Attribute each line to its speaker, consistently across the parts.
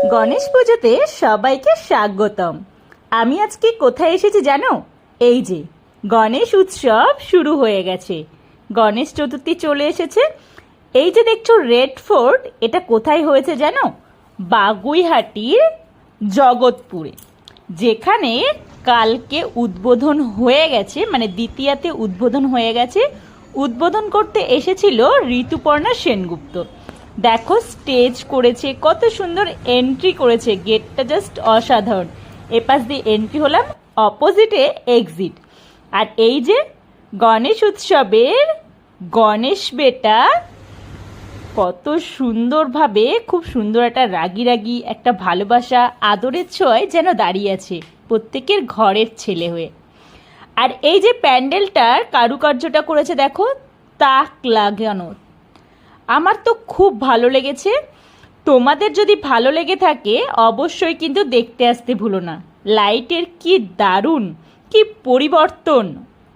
Speaker 1: গণেশ পুজোতে সবাইকে স্বাগতম। আমি আজকে কোথায় এসেছি জানো? এই যে গণেশ উৎসব শুরু হয়ে গেছে, গণেশ চতুর্থী চলে এসেছে। এই যে দেখছো রেড ফোর্ট, এটা কোথায় হয়েছে জানো? বাগুইহাটির জগৎপুরে, যেখানে কালকে উদ্বোধন হয়ে গেছে, মানে দ্বিতীয়াতে উদ্বোধন হয়ে গেছে। উদ্বোধন করতে এসেছিল ঋতুপর্ণা সেনগুপ্ত। দেখো স্টেজ করেছে, কত সুন্দর এন্ট্রি করেছে, গেটটা জাস্ট অসাধারণ। এপাশ দিয়ে এন্ট্রি হলাম, অপোজিটে এক্সিট। আর এই যে গণেশ উৎসবের গণেশ বেটা কত সুন্দরভাবে, খুব সুন্দর একটা রাগি রাগি একটা ভালোবাসা আদরের ছোঁয়ায় যেন দাঁড়িয়ে আছে প্রত্যেকের ঘরের ছেলে হয়ে। আর এই যে প্যান্ডেলটার কারুকার্যটা করেছে দেখো, তাক লাগানো, আমার তো খুব ভালো লেগেছে। তোমাদের যদি ভালো লেগে থাকে অবশ্যই কিন্তু দেখতে আসতে ভুলো না। লাইটের কি দারুণ, কি পরিবর্তন,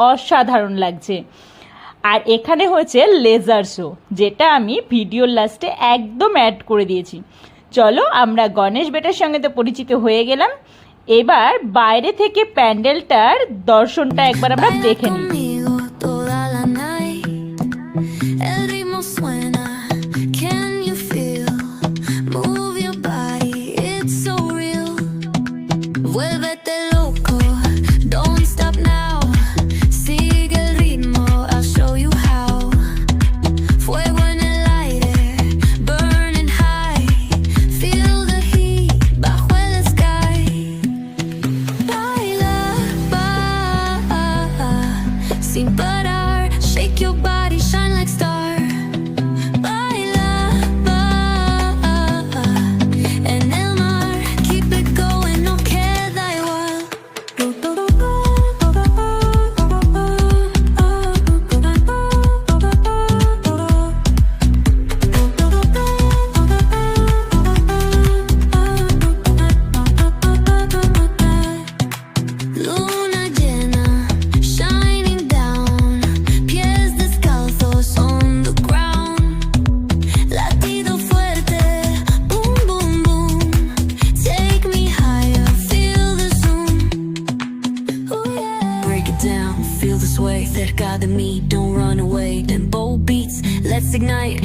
Speaker 1: অসাধারণ লাগছে। আর এখানে হয়েছে লেজার শো, যেটা আমি ভিডিওর লাস্টে একদম অ্যাড করে দিয়েছি। চলো আমরা গণেশ বেটার সঙ্গে তো পরিচিত হয়ে গেলাম, এবার বাইরে থেকে প্যান্ডেলটার দর্শনটা একবার আমরা দেখে নিই।
Speaker 2: Sin parar, shake your body, shine like star. Baila, en el mar, keep it going, no queda igual. Luna llena, shining down, pies descalzos on the ground. Latido fuerte, boom, boom, boom. Take me higher, feel the zoom. Oh yeah. Break it down, feel the sway cerca de mí, don't run away. Tempo beats, let's ignite.